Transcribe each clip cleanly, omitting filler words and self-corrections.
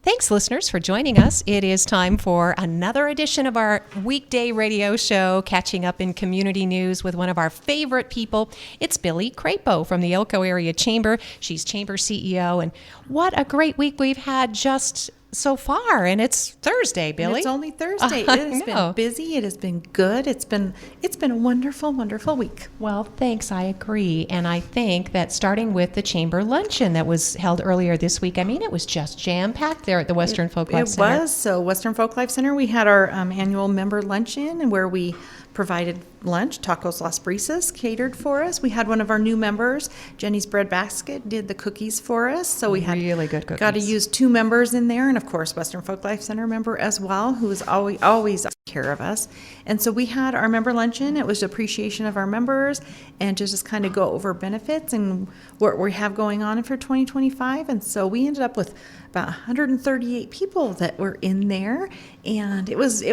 Thanks, listeners, for joining us. It is time for another edition of our weekday radio show, catching up in community news with one of our favorite people. It's Billy Crapo from the Elko Area Chamber. She's Chamber CEO, and what a great week we've had just so far, and it's Thursday, Billy. And it's only Thursday. It has been busy. It has been good. It's been a wonderful, wonderful week. Well, thanks. I agree. And I think that starting with the Chamber Luncheon that was held earlier this week, I mean, it was just jam-packed there at the Western Folk Life Center. It was. So Western Folk Life Center, we had our annual member luncheon where we provided lunch. Tacos Las Brisas catered for us. We had one of our new members, Jenny's Bread Basket, did the cookies for us. So we had really good cookies. Got to use 2 members in there, and of course Western Folk Life Center member as well, who is always taking care of us. And so we had our member luncheon. It was appreciation of our members and to just kind of go over benefits and what we have going on for 2025. And so we ended up with about 138 people that were in there, and it was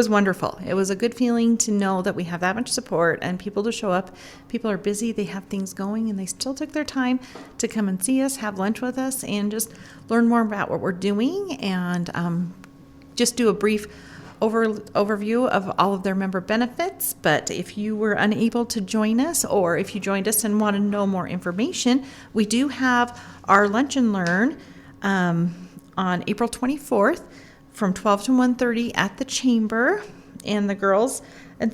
wonderful. It was a good feeling to know that we have that much support and people to show up. People are busy, they have things going, and they still took their time to come and see us, have lunch with us, and just learn more about what we're doing, and just do a brief overview of all of their member benefits. But if you were unable to join us, or if you joined us and want to know more information, we do have our Lunch and Learn on April 24th from 12 to 1:30 at the Chamber, and the girls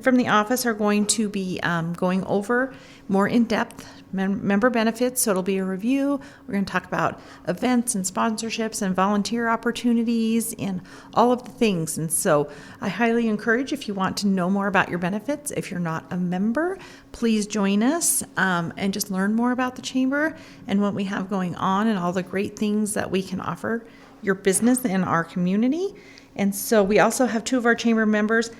from the office are going to be going over more in-depth member benefits. So it'll be a review. We're going to talk about events and sponsorships and volunteer opportunities and all of the things. And so I highly encourage, if you want to know more about your benefits, if you're not a member, please join us and just learn more about the Chamber and what we have going on and all the great things that we can offer your business and our community. And so we also have 2 of our Chamber members,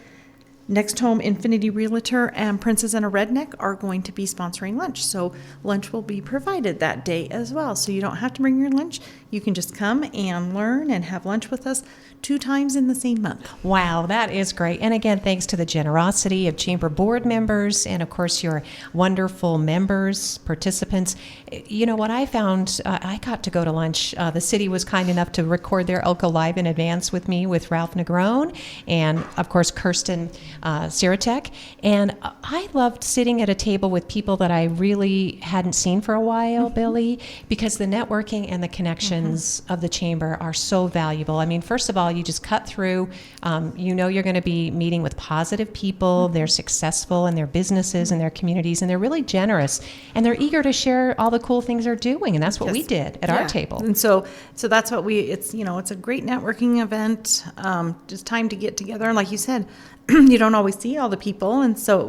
Next Home Infinity Realtor and Princess and a Redneck, are going to be sponsoring lunch. So lunch will be provided that day as well. So you don't have to bring your lunch. You can just come and learn and have lunch with us 2 times in the same month. Wow, that is great. And again, thanks to the generosity of Chamber board members and, of course, your wonderful members, participants. You know what I found? I got to go to lunch. The city was kind enough to record their Elko Live in advance with me, with Ralph Negron, and, of course, Kirsten Siratek. And I loved sitting at a table with people that I really hadn't seen for a while, Billy, because the networking and the connections of the Chamber are so valuable. I mean, first of all, you just cut through. You know you're going to be meeting with positive people. They're successful in their businesses and their communities, and they're really generous, and they're eager to share all the cool things they're doing, and that's what we did at our table. And so that's what it's a great networking event. Just time to get together, and like you said, you don't always see all the people, and so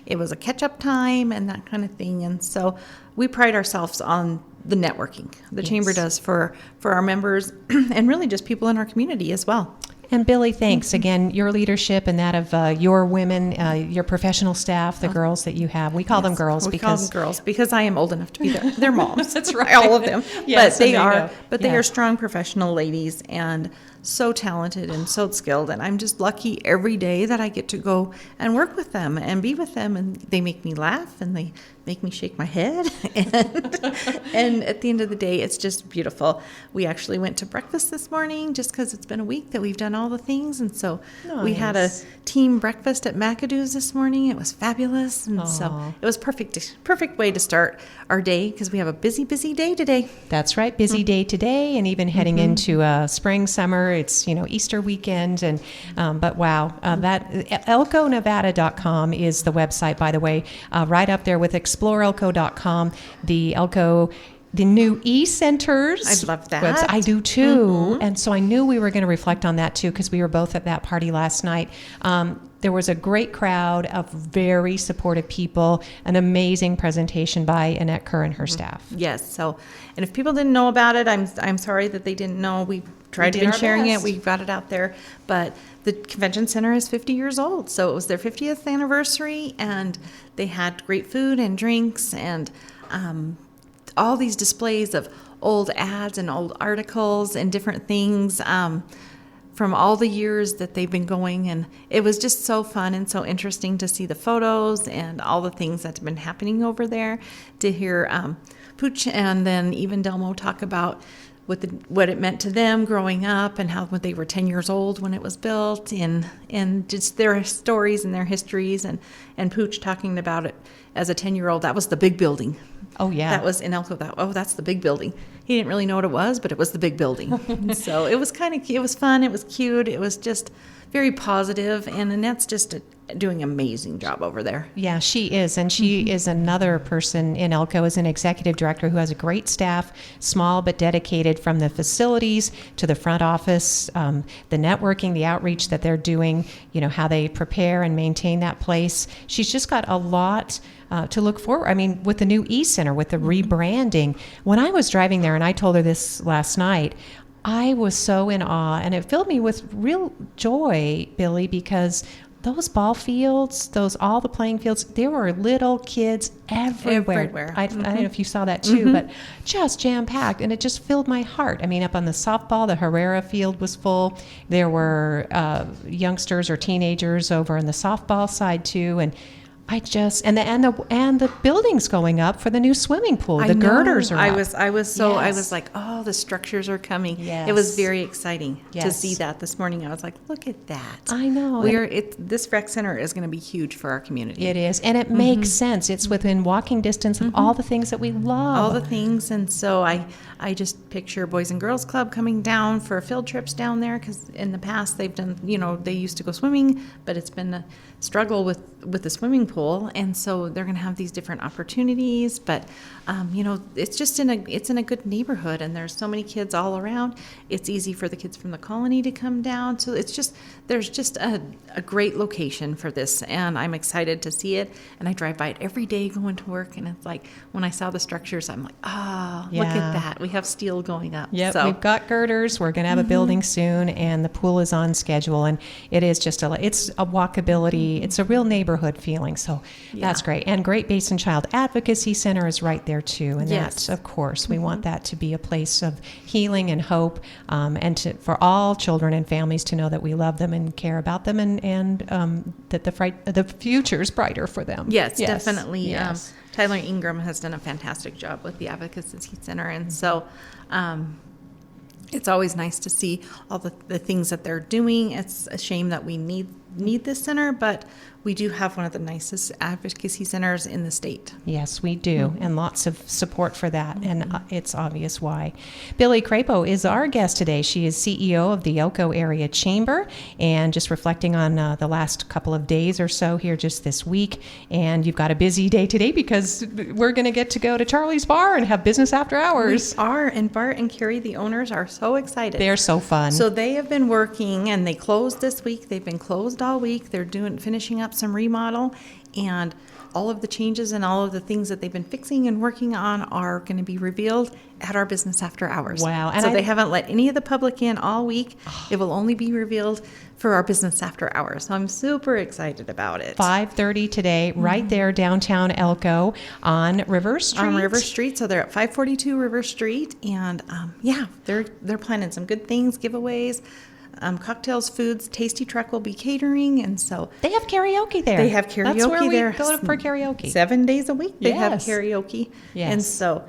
it was a catch-up time and that kind of thing. And so we pride ourselves on the networking the Chamber does for our members and really just people in our community as well. And Billy, thanks again. Your leadership and that of your women, your professional staff, the girls that you have. We call them girls because I am old enough to be their moms. That's right, all of them. Yes, but they are strong professional ladies and so talented and so skilled. And I'm just lucky every day that I get to go and work with them and be with them. And they make me laugh and they make me shake my head. And at the end of the day, it's just beautiful. We actually went to breakfast this morning just because it's been a week that we've done all the things. And so we had a team breakfast at McAdoo's this morning. It was fabulous. And so it was perfect way to start our day because we have a busy day today. That's right. Busy day today, and even heading into spring, summer. It's, Easter weekend. And but wow, that ElkoNevada.com is the website, by the way, right up there with ExploreElko.com, the new e-centers. I love that. website. I do too. And so I knew we were going to reflect on that too, because we were both at that party last night. There was a great crowd of very supportive people, an amazing presentation by Annette Kerr and her staff. Yes. So, and if people didn't know about it, I'm sorry that they didn't know. We tried to be sharing it. We got it out there. But the convention center is 50 years old. So it was their 50th anniversary, and they had great food and drinks and all these displays of old ads and old articles and different things from all the years that they've been going. And it was just so fun and so interesting to see the photos and all the things that have been happening over there, to hear Pooch and then even Delmo talk about what it meant to them growing up, and how when they were 10 years old when it was built, and just their stories and their histories, and Pooch talking about it as a 10-year-old. That was the big building. Oh, yeah. That was in Elko. That's the big building. He didn't really know what it was, but it was the big building. So it was it was fun. It was cute. It was just very positive, and Annette's just doing an amazing job over there. Yeah, she is. And she is another person in Elko as an executive director who has a great staff, small but dedicated, from the facilities to the front office, the networking, the outreach that they're doing, how they prepare and maintain that place. She's just got a lot to look forward. I mean, with the new e-center, with the rebranding, when I was driving there, and I told her this last night, I was so in awe, and it filled me with real joy, Billy, because those ball fields, all the playing fields, there were little kids everywhere. I don't know if you saw that too, but just jam-packed, and it just filled my heart. I mean, up on the softball, the Herrera field was full. There were youngsters or teenagers over on the softball side too, and the buildings going up for the new swimming pool. The girders are up. I was like, oh, the structures are coming. Yes. It was very exciting to Yes. see that this morning. I was like, look at that. I know. This rec center is going to be huge for our community. It is, and it makes sense. It's within walking distance of all the things that we love. All the things, and so I just picture Boys and Girls Club coming down for field trips down there, because in the past they've done, they used to go swimming, but it's been a struggle with the swimming pool, and so they're going to have these different opportunities. But it's just in a good neighborhood, and there's so many kids all around. It's easy for the kids from the colony to come down, so there's just a great location for this, and I'm excited to see it. And I drive by it every day going to work, and it's like when I saw the structures, I'm like, look at that. We have steel going up. Yep, so we've got girders. We're going to have a building soon, and the pool is on schedule. And it is just it's a walkability. It's a real neighborhood feeling. So that's great. And Great Basin Child Advocacy Center is right there too. And Yes. that's, of course, we want that to be a place of healing and hope, and for all children and families to know that we love them and care about them, and that the future's brighter for them. Yes, definitely. Yes. Tyler Ingram has done a fantastic job with the Advocacy Center, and so it's always nice to see all the things that they're doing. It's a shame that we need this center, but we do have one of the nicest advocacy centers in the state. Yes, we do, and lots of support for that, and it's obvious why. Billy Crapo is our guest today. She is CEO of the Elko Area Chamber, and just reflecting on the last couple of days or so here just this week. And you've got a busy day today because we're going to get to go to Charlie's Bar and have business after hours. We are, and Bart and Carrie, the owners, are so excited. They're so fun. So they have been working, and they closed this week. They've been closed all week. They're finishing up some remodel, and all of the changes and all of the things that they've been fixing and working on are going to be revealed at our business after hours. Wow. And so they haven't let any of the public in all week. It will only be revealed for our business after hours. So I'm super excited about it. 5:30 today, right there downtown Elko on River Street. On River Street. So they're at 542 River Street, and they're planning some good things, giveaways. Cocktails, foods, Tasty Truck will be catering, and so They have karaoke there. they have karaoke That's where there. we go for karaoke. 7 days a week they have Yes. karaoke. Yes. And so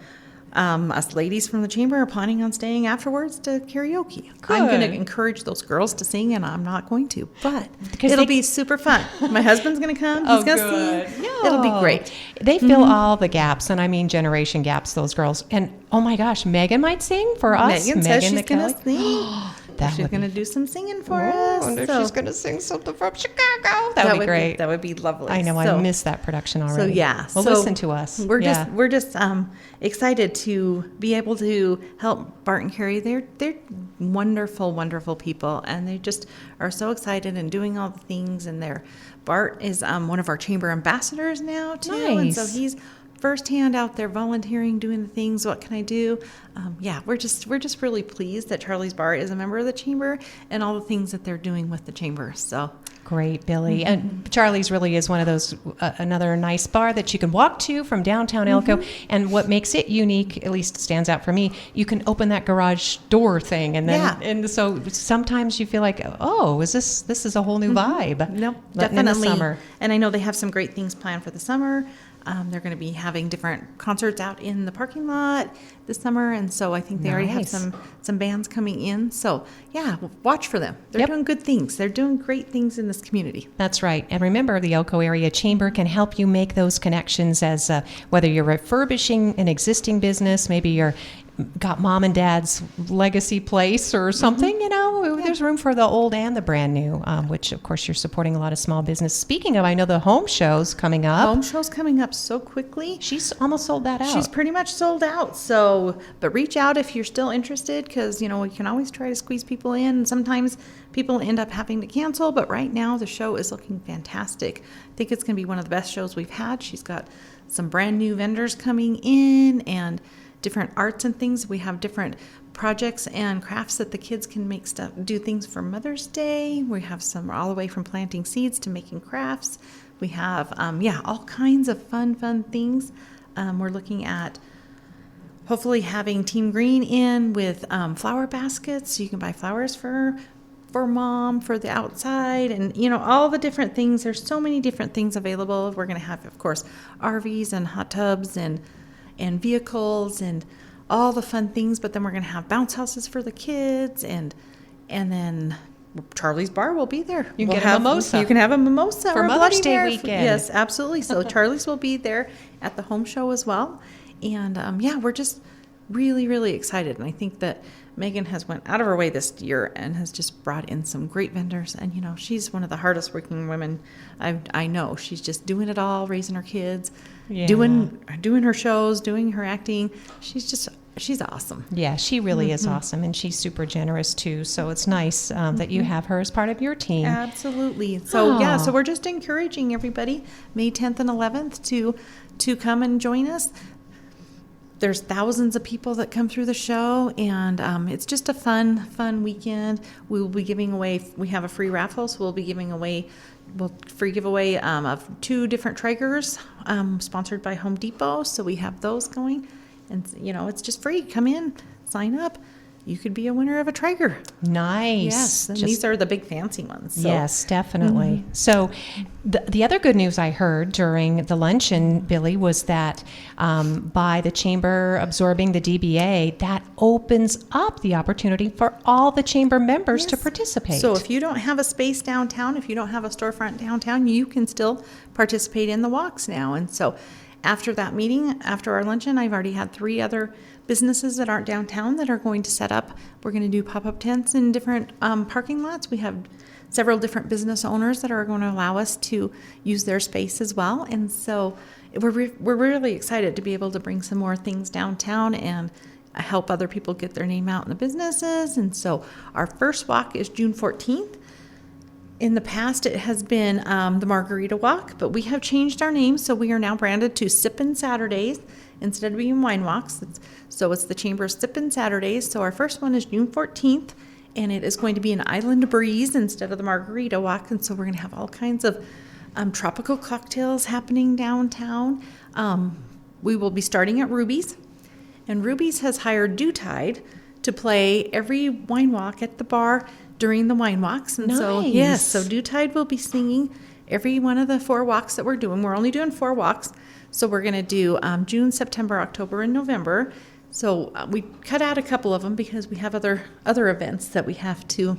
us ladies from the chamber are planning on staying afterwards to karaoke. I'm going to Good. encourage those girls to sing, and I'm not going to, but Because it'll they- be super fun. My husband's going to come. He's going to sing. It'll be great. They fill all the gaps, and I mean generation gaps, those girls. And oh my gosh, Megan might sing for us. Megan says she's Megan going to sing. That She's would going to be- do some singing for Oh, us. I wonder if So she's going to sing something from Chicago. That would be great. That would be lovely. I know, So- I missed that production So already. yeah, Well, so listen to us. We're Yeah. just excited to be able to help Bart and Carrie. They're wonderful, wonderful people, and they just are so excited and doing all the things. And Bart is one of our chamber ambassadors now too, and so Nice. he's firsthand out there volunteering, doing the things. What can I do? We're just really pleased that Charlie's Bar is a member of the chamber and all the things that they're doing with the chamber. So. Great, Billy. And Charlie's really is one of those, another nice bar that you can walk to from downtown Elko. And what makes it unique, at least stands out for me, you can open that garage door thing. And then, and so sometimes you feel like, oh, this is a whole new vibe. Nope, Letting in the definitely. summer. And I know they have some great things planned for the summer. They're going to be having different concerts out in the parking lot this summer, and so I think they already have Nice. some bands coming in. So yeah, watch for them. They're Yep. doing good things. They're doing great things in this community. That's right. And remember, the Elko Area Chamber can help you make those connections as whether you're refurbishing an existing business, maybe you're got mom and dad's legacy place or something, there's room for the old and the brand new, which of course you're supporting a lot of small business. Speaking of, I know the home show's coming up. Home show's coming up so quickly. She's almost sold that out. She's pretty much sold out. So, but reach out if you're still interested, because, we can always try to squeeze people in. Sometimes people end up having to cancel, but right now the show is looking fantastic. I think it's going to be one of the best shows we've had. She's got some brand new vendors coming in and different arts and things. We have different projects and crafts that the kids can make stuff, do things for Mother's Day. We have some all the way from planting seeds to making crafts. We have, all kinds of fun things. We're looking at hopefully having Team Green in with flower baskets, so you can buy flowers for mom, for the outside, and all the different things. There's so many different things available. We're going to have, of course, RVs and hot tubs and vehicles and all the fun things, but then we're going to have bounce houses for the kids, and then Charlie's Bar will be there. You can get a mimosa. You can have a mimosa For or a Mother's Bloody Day Mary. weekend. Yes, absolutely. So Charlie's will be there at the home show as well, and we're just really, really excited. And I think that Megan has went out of her way this year and has just brought in some great vendors. And she's one of the hardest working women I know. She's just doing it all, raising her kids, Yeah. doing her shows, doing her acting. She's awesome. Yeah, she really is awesome, and she's super generous too. So it's nice that you have her as part of your team. Absolutely. So Aw. so we're just encouraging everybody May 10th and 11th to come and join us. There's thousands of people that come through the show, and it's just a fun weekend. We will be giving away. We have a free raffle, so we'll be giving away. Free giveaway of 2 different Traegers, sponsored by Home Depot. So we have those going, and it's just free. Come in, sign up. You could be a winner of a Traeger. Nice. Yes, and Just- these are the big fancy ones. So. Yes, definitely. So the other good news I heard during the luncheon, Billy, was that by the chamber absorbing the DBA, that opens up the opportunity for all the chamber members to Yes. participate. So if you don't have a space downtown, if you don't have a storefront downtown, you can still participate in the walks now. And so after that meeting, after our luncheon, I've already had 3 other businesses that aren't downtown that are going to set up. We're going to do pop-up tents in different parking lots. We have several different business owners that are going to allow us to use their space as well. And so we're really excited to be able to bring some more things downtown and help other people get their name out in the businesses. And so our first walk is June 14th. In the past, it has been the Margarita Walk, but we have changed our name, so we are now branded to Sippin' Saturdays instead of being Wine Walks. So it's the Chamber's Sippin' Saturdays. So our first one is June 14th, and it is going to be an Island Breeze instead of the Margarita Walk. And so we're going to have all kinds of tropical cocktails happening downtown. We will be starting at Ruby's, and Ruby's has hired Dew Tide to play every wine walk at the bar during the wine walks. And so, Nice. yes, so Dew Tide will be singing every one of the 4 walks that we're doing. We're only doing 4 walks. So we're going to do June, September, October, and November. So we cut out a couple of them because we have other events that we have to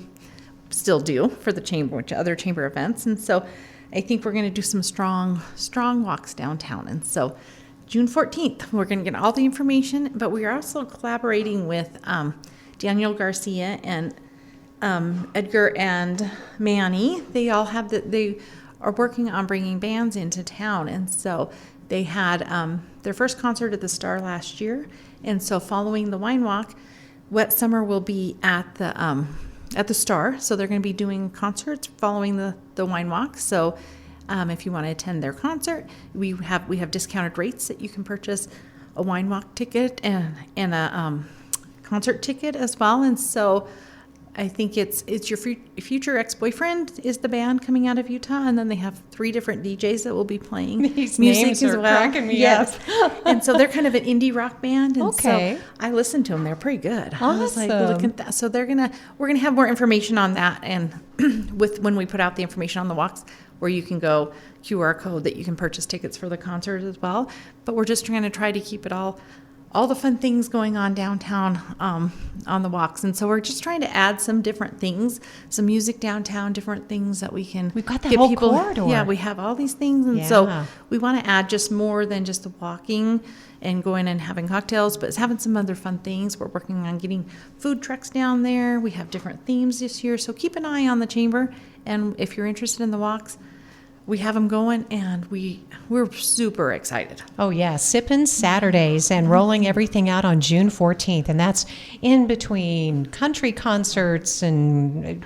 still do for the chamber, other chamber events. And so I think we're going to do some strong walks downtown. And so June 14th, we're going to get all the information, but we are also collaborating with Daniel Garcia and Edgar and Manny. They are working on bringing bands into town. And so they had their first concert at the Star last year. And so following the wine walk, Wet Summer will be at the Star. So they're going to be doing concerts following the wine walk. So if you want to attend their concert, we have discounted rates that you can purchase a wine walk ticket and a concert ticket as well. And so I think it's your future ex-boyfriend is the band coming out of Utah, and then they have 3 different DJs that will be playing These music names as are well. cracking me yes. up. And so they're kind of an indie rock band, and Okay. so I listened to them. They're pretty good. I was like, Awesome. look at that. So we're gonna have more information on that, and when we put out the information on the walks, where you can go QR code that you can purchase tickets for the concert as well. But we're just trying to try to keep it all the fun things going on downtown on the walks. And so we're just trying to add some different things, some music downtown, different things that we can We've got that get whole people. corridor. Yeah, we have all these things. And Yeah. so we want to add just more than just the walking and going and having cocktails, but it's having some other fun things. We're working on getting food trucks down there. We have different themes this year. So keep an eye on the chamber. And if you're interested in the walks, we have them going, and we're super excited. Oh, yeah. Sippin' Saturdays and rolling everything out on June 14th. And that's in between country concerts and,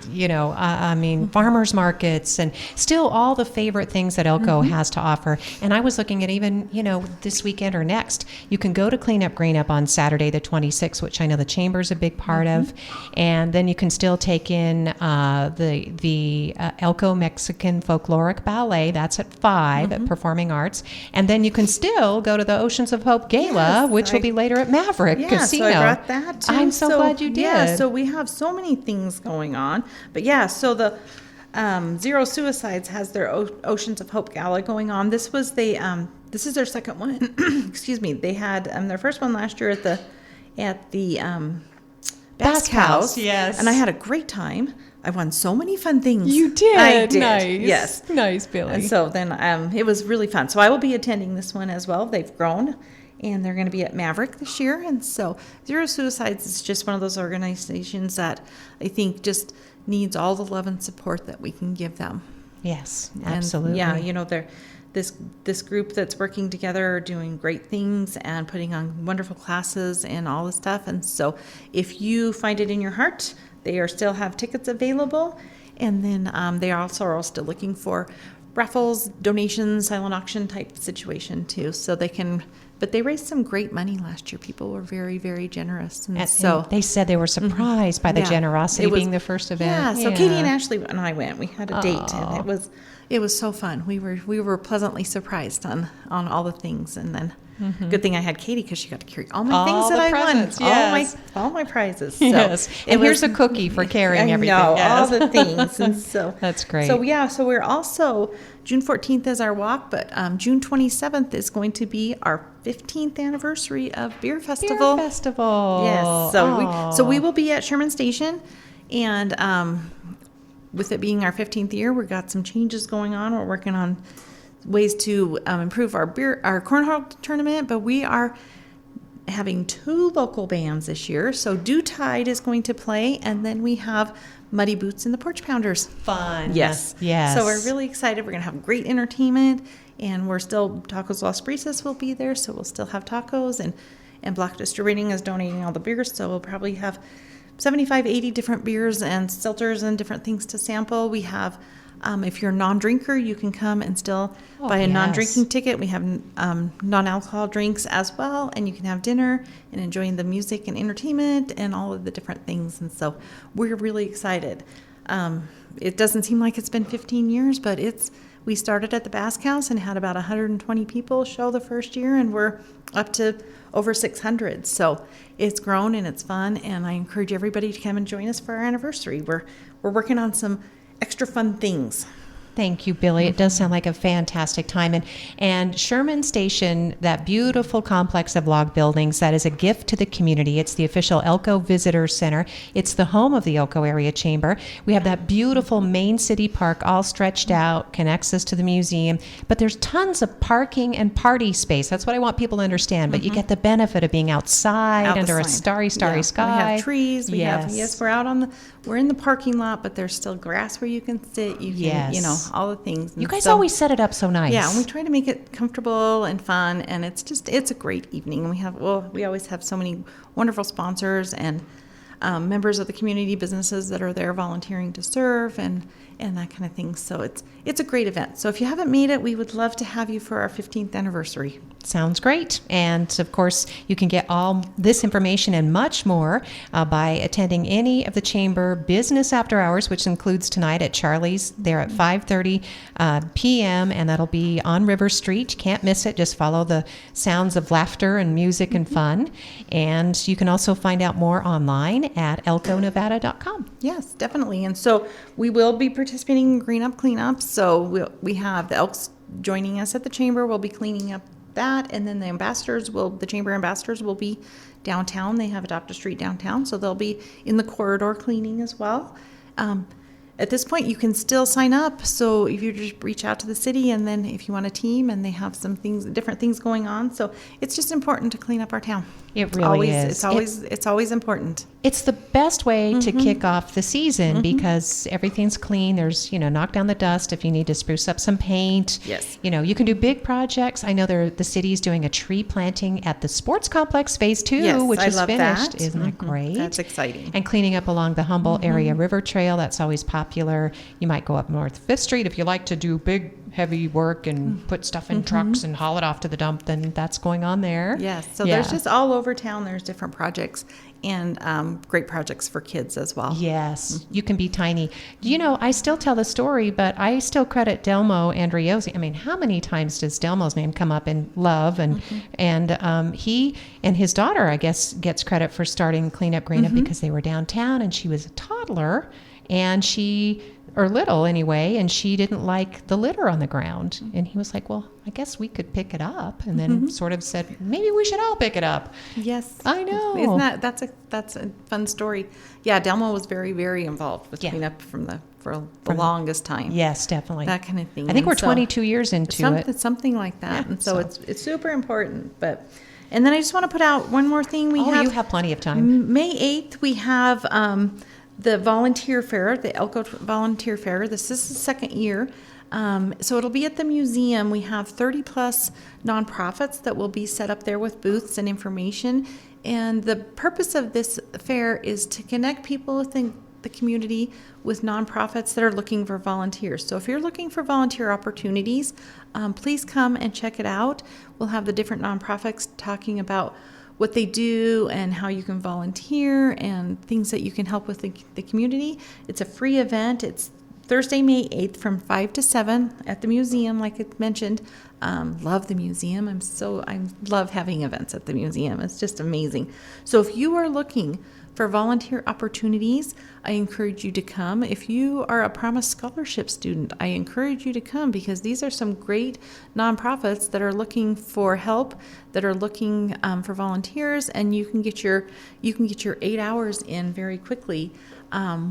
farmers markets and still all the favorite things that Elko has to offer. And I was looking at even, this weekend or next, you can go to Cleanup Green Up on Saturday the 26th, which I know the Chamber's a big part of. And then you can still take in the Elko Mexican Folkloric Ballet. That's at 5 at Performing Arts. And then you can still go to the Oceans of Hope Gala, Yes, which will be later at Maverick Casino. So I brought that too. I'm so glad you did. Yeah, so we have so many things going on. But yeah, so the Zero Suicides has their Oceans of Hope Gala going on. This was this is their second one. Excuse me. They had their first one last year at the Basque House. Yes. And I had a great time. I won so many fun things. You did. I did. Nice. Yes. Nice, Billy. And so then it was really fun. So I will be attending this one as well. They've grown, and they're going to be at Maverick this year. And so Zero Suicides is just one of those organizations that I think just needs all the love and support that we can give them. Yes, And, absolutely. yeah, they're this group that's working together are doing great things and putting on wonderful classes and all this stuff. And so if you find it in your heart, they still have tickets available. And then they also are still looking for raffles, donations, silent auction type situation too. So but they raised some great money last year. People were very, very generous. And so they said they were surprised by the Yeah. generosity It was- being the first event. Yeah, so Katie and Ashley and I went. We had a date, and it was so fun. We were pleasantly surprised on all the things, and then good thing I had Katie because she got to carry all my All things that the I presents, won, yes. all my prizes. So Yes. And here's a cookie for carrying everything. I know, Yes. all the things, and so That's great. So yeah, so we're also June 14th is our walk, but June 27th is going to be our 15th anniversary of Beer Festival. Beer Festival. Yes. So we will be at Sherman Station, and with it being our 15th year, we've got some changes going on. We're working on ways to improve our cornhole tournament, but we are having 2 local bands this year. So Dew Tide is going to play, and then we have Muddy Boots and the Porch Pounders. Fun. Yes. Yes. So we're really excited. We're going to have great entertainment, and we're still, Tacos Las Brisas will be there, so we'll still have tacos, and Block Distributing is donating all the beers, so we'll probably have 75, 80 different beers and seltzers and different things to sample. We have, if you're a non-drinker, you can come and still buy a yes. non-drinking ticket. We have non-alcohol drinks as well, and you can have dinner and enjoying the music and entertainment and all of the different things. And so we're really excited. It doesn't seem like it's been 15 years, but we started at the Basque House and had about 120 people show the first year, and we're up to over 600. So it's grown and it's fun, and I encourage everybody to come and join us for our anniversary. We're working on some extra fun things. Thank you, Billy. It does sound like a fantastic time. And Sherman Station, that beautiful complex of log buildings, that is a gift to the community. It's the official Elko Visitor Center. It's the home of the Elko Area Chamber. We have that beautiful main city park all stretched out, connects us to the museum. But there's tons of parking and party space. That's what I want people to understand. But you get the benefit of being outside Out the under a sign. starry Yeah. sky. We have trees. We're in the parking lot, but there's still grass where you can sit. You can, Yes. all the things. You And guys so- always set it up so nice. Yeah, and we try to make it comfortable and fun, and it's a great evening. We always have so many wonderful sponsors and members of the community businesses that are there volunteering to serve and that kind of thing. So it's a great event. So if you haven't made it, we would love to have you for our 15th anniversary. Sounds great. And of course, you can get all this information and much more by attending any of the Chamber business after hours, which includes tonight at Charlie's. They're at 5:30 p.m. and that'll be on River Street. You can't miss it. Just follow the sounds of laughter and music and fun. And you can also find out more online at elkonevada.com. Yes, definitely. And so we will be participating in Green Up Cleanup. So we have the Elks joining us at the chamber. We'll be cleaning up that, and then the chamber ambassadors will be downtown. They have Adopt a Street downtown, so they'll be in the corridor cleaning as well. At this point, you can still sign up. So if you just reach out to the city, and then if you want a team, and they have some different things going on. So it's just important to clean up our town. It really is. It's always important. It's the best way to kick off the season because everything's clean. There's, knock down the dust if you need to spruce up some paint. Yes. You can do big projects. I know the city's doing a tree planting at the sports complex phase 2, Yes, which I is love finished. that. Isn't that great? That's exciting. And cleaning up along the Humboldt area river trail. That's always popular. You might go up North 5th Street if you like to do big, heavy work and put stuff in trucks and haul it off to the dump, then that's going on there. Yes. So there's just all over town, there's different projects and great projects for kids as well. Yes, you can be tiny. I still tell the story, but I still credit Delmo Andriozzi. I mean, how many times does Delmo's name come up in Love? And he and his daughter, I guess, gets credit for starting Clean Up Green Up because they were downtown and she was a toddler and or little anyway, and she didn't like the litter on the ground. And he was like, well, I guess we could pick it up. And then sort of said, maybe we should all pick it up. Yes. I know. Isn't that's a fun story. Yeah, Delmo was very, very involved with cleanup for the longest time. Yes, definitely. That kind of thing. I think And we're so 22 years into it. Something like that. Yeah, and so it's super important. And then I just want to put out one more thing. You have plenty of time. May 8th, we have the volunteer fair, the Elko Volunteer Fair. This is the second year. So it'll be at the museum. We have 30 plus nonprofits that will be set up there with booths and information. And the purpose of this fair is to connect people within the community with nonprofits that are looking for volunteers. So if you're looking for volunteer opportunities, please come and check it out. We'll have the different nonprofits talking about what they do and how you can volunteer and things that you can help with the community. It's a free event. It's Thursday, May 8th from 5 to 7 at the museum, like I mentioned. Love the museum. I love having events at the museum. It's just amazing. So if you are looking for volunteer opportunities, I encourage you to come. If you are a Promise Scholarship student, I encourage you to come because these are some great nonprofits that are looking for help, that are looking for volunteers, and you can get your 8 hours in very quickly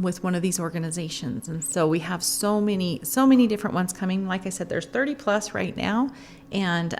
with one of these organizations. And so we have so many different ones coming. Like I said, there's 30 plus right now, and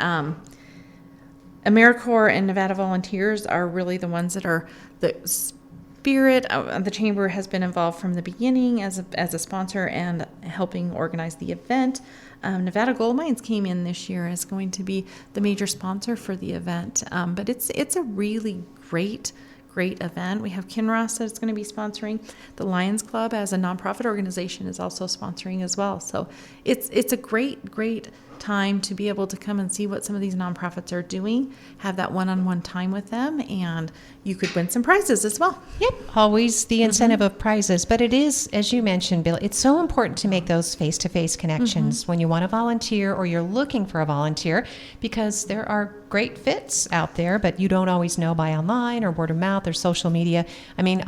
AmeriCorps and Nevada Volunteers are really the ones that are the spirit. The chamber has been involved from the beginning as a sponsor and helping organize the event. Nevada Gold Mines came in this year as going to be the major sponsor for the event, but it's a really great event. We have Kinross that's going to be sponsoring. The Lions Club as a nonprofit organization is also sponsoring as well. So it's a great time to be able to come and see what some of these nonprofits are doing, have that one-on-one time with them, and you could win some prizes as well. Yep, always the incentive of prizes. But it is, as you mentioned, Bill, it's so important to make those face-to-face connections when you want to volunteer or you're looking for a volunteer, because there are great fits out there, but you don't always know by online or word of mouth or social media. I mean,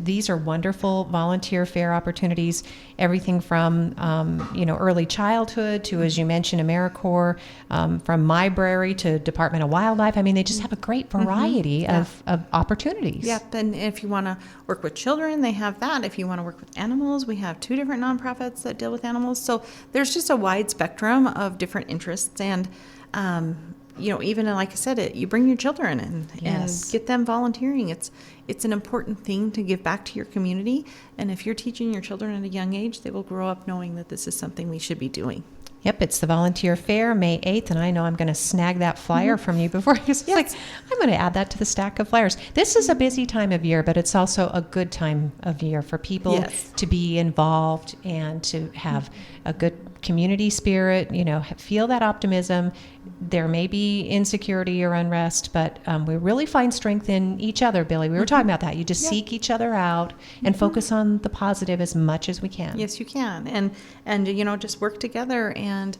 these are wonderful volunteer fair opportunities, everything from, early childhood to, as you mentioned, AmeriCorps, from library to Department of Wildlife. I mean, they just have a great variety of opportunities. Yep, and if you want to work with children, they have that. If you want to work with animals, we have 2 different nonprofits that deal with animals. So there's just a wide spectrum of different interests. And, even like I said, you bring your children and get them volunteering. It's an important thing to give back to your community. And if you're teaching your children at a young age, they will grow up knowing that this is something we should be doing. Yep, it's the Volunteer Fair, May 8th, and I know I'm going to snag that flyer from you before. It's like, I'm going to add that to the stack of flyers. This is a busy time of year, but it's also a good time of year for people to be involved and to have a good community spirit, feel that optimism. There may be insecurity or unrest, but we really find strength in each other, Billy. We were talking about that. You just seek each other out and focus on the positive as much as we can. Yes, you can. And just work together and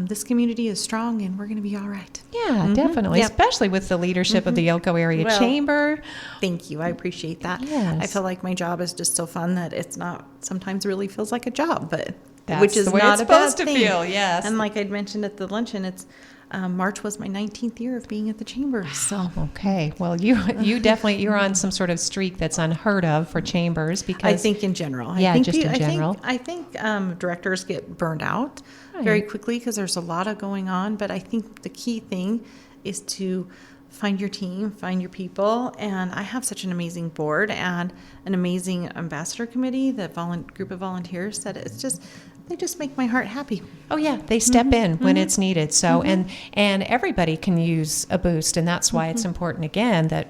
this community is strong and we're going to be all right. Yeah, definitely, Yep. especially with the leadership of the Elko Area Well, Chamber. Thank you. I appreciate that. Yes. I feel like my job is just so fun that it's not, sometimes really feels like a job, but That's which is the way not it's a bad supposed to thing. feel, yes. And like I'd mentioned at the luncheon, it's March was my 19th year of being at the chamber. So Okay, well, you definitely, you're on some sort of streak that's unheard of for chambers because I think in general. Yeah, I think just in general. I think directors get burned out very quickly because there's a lot of going on. But I think the key thing is to find your team, find your people. And I have such an amazing board and an amazing ambassador committee, the group of volunteers that it's just, they just make my heart happy. Oh yeah, they step in when it's needed. So and everybody can use a boost, and that's why it's important again that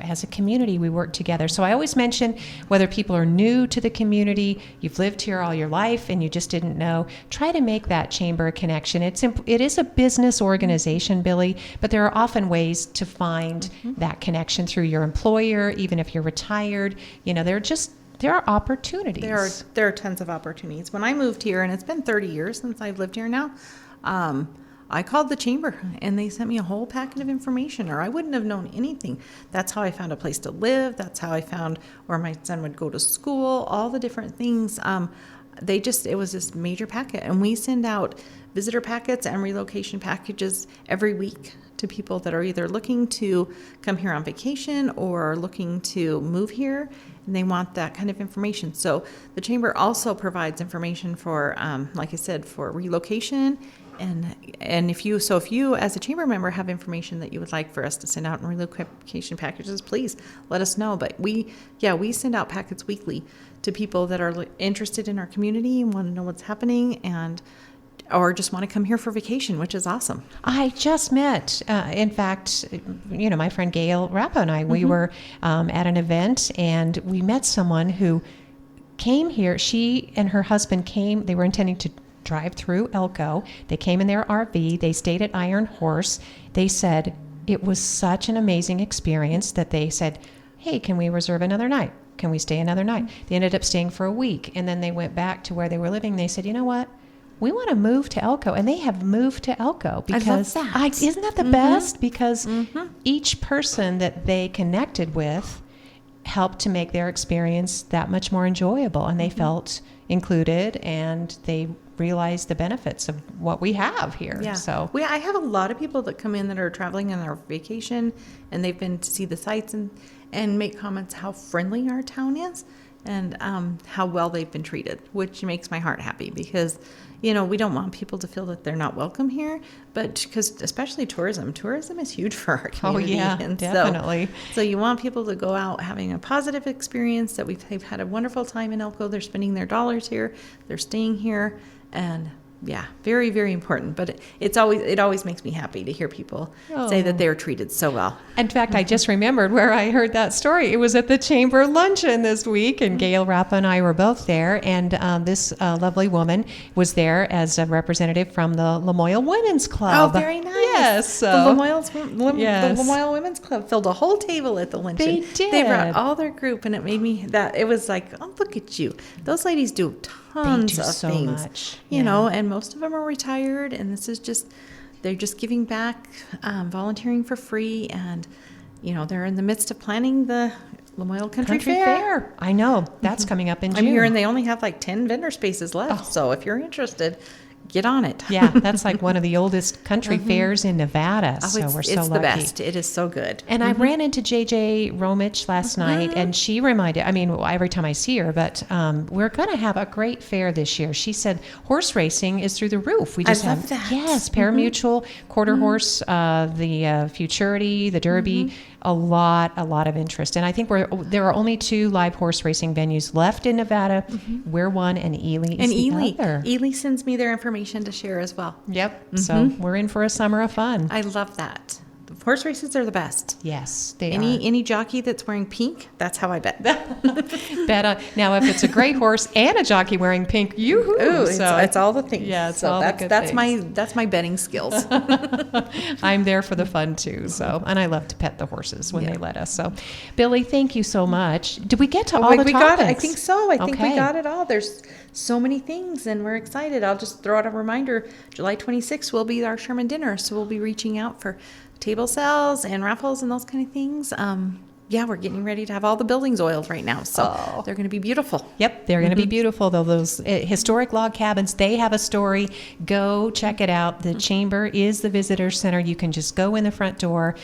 as a community we work together. So I always mention whether people are new to the community, you've lived here all your life and you just didn't know, try to make that chamber a connection. It is a business organization, Billy, but there are often ways to find that connection through your employer, even if you're retired. There are opportunities. There are tons of opportunities. When I moved here, and it's been 30 years since I've lived here now, I called the chamber and they sent me a whole packet of information, or I wouldn't have known anything. That's how I found a place to live. That's how I found where my son would go to school, all the different things. It was this major packet, and we send out visitor packets and relocation packages every week to people that are either looking to come here on vacation or looking to move here, and they want that kind of information. So the chamber also provides information for, like I said, for relocation. And if you as a chamber member have information that you would like for us to send out in relocation packages, please let us know. But we send out packets weekly to people that are interested in our community and want to know what's happening or just want to come here for vacation, which is awesome. I just met, in fact, my friend Gail Rappa and I, we were at an event and we met someone who came here. She and her husband came, they were intending to drive through Elko. They came in their RV. They stayed at Iron Horse. They said it was such an amazing experience that they said, hey, can we reserve another night? Can we stay another night? They ended up staying for a week, and then they went back to where they were living. They said, you know what? We want to move to Elko, and they have moved to Elko because I love that. Isn't that the best? Because each person that they connected with helped to make their experience that much more enjoyable, and they felt included, and they realized the benefits of what we have here. Yeah. So I have a lot of people that come in that are traveling on their vacation, and they've been to see the sights and make comments how friendly our town is and how well they've been treated, which makes my heart happy because, we don't want people to feel that they're not welcome here, but because especially tourism is huge for our community. Oh yeah, and definitely. So you want people to go out having a positive experience, that they've had a wonderful time in Elko. They're spending their dollars here. They're staying here. And yeah, very, very important. But it always makes me happy to hear people say that they're treated so well. In fact, I just remembered where I heard that story. It was at the chamber luncheon this week, and Gail Rappa and I were both there. And this lovely woman was there as a representative from the Lamoille Women's Club. Oh, very nice. Yes. The Lamoille Women's Club filled a whole table at the luncheon. They did. They brought all their group, and it was like, oh, look at you. Those ladies do tons of so things. much. And most of them are retired, and they're just giving back, volunteering for free, and they're in the midst of planning the Lamoille Country Fair. I know that's coming up in June. I'm hearing they only have like 10 vendor spaces left, so if you're interested, get on it. Yeah, that's like one of the oldest country fairs in Nevada. Oh, so we're so it's lucky. the best. It is so good. And I ran into JJ Romich last night, and she reminded, every time I see her, but we're going to have a great fair this year. She said horse racing is through the roof. We just love that. Yes, parimutuel, quarter horse, the Futurity, the Derby, a lot of interest. And I think there are only 2 live horse racing venues left in Nevada. We're one, and Ely is the other. Ely sends me their information to share as well. Yep. So we're in for a summer of fun. I love that. Horse races are the best. Yes, they are. Any jockey that's wearing pink, that's how I bet. Now, if it's a great horse and a jockey wearing pink, yoo-hoo. Ooh, it's all the things. Yeah, it's so all that's the good that's things. that's my betting skills. I'm there for the fun too. So, and I love to pet the horses when Yeah. they let us. So, Billy, thank you so much. Did we get to Oh, all the we topics? got it. I think so. I think we Okay. got it all. There's so many things, and we're excited. I'll just throw out a reminder. July 26th will be our Sherman dinner, so we'll be reaching out for table sales and raffles and those kind of things. Yeah, we're getting ready to have all the buildings oiled right now, so they're going to be beautiful. Yep, they're going to be beautiful, though. Those historic log cabins, they have a story. Go check it out. The Chamber is the visitor center. You can just go in the front door.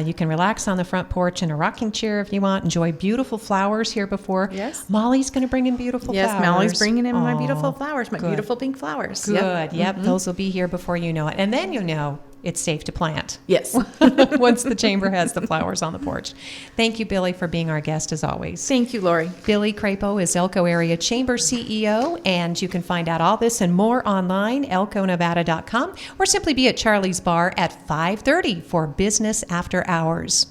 You can relax on the front porch in a rocking chair if you want. Enjoy beautiful flowers here before. Yes. Molly's going to bring in beautiful Yes, flowers. Mallory's bringing in my Aw, beautiful flowers, my good. beautiful pink flowers. Good. Yep, those will be here before you know it. And then you know it's safe to plant. Yes. Once the Chamber has the flowers on the porch. Thank you, Billy, for being our guest as always. Thank you, Lori. Billy Crapo is Elko Area Chamber CEO, and you can find out all this and more online, elkonevada.com, or simply be at Charlie's Bar at 5:30 for Business After Hours.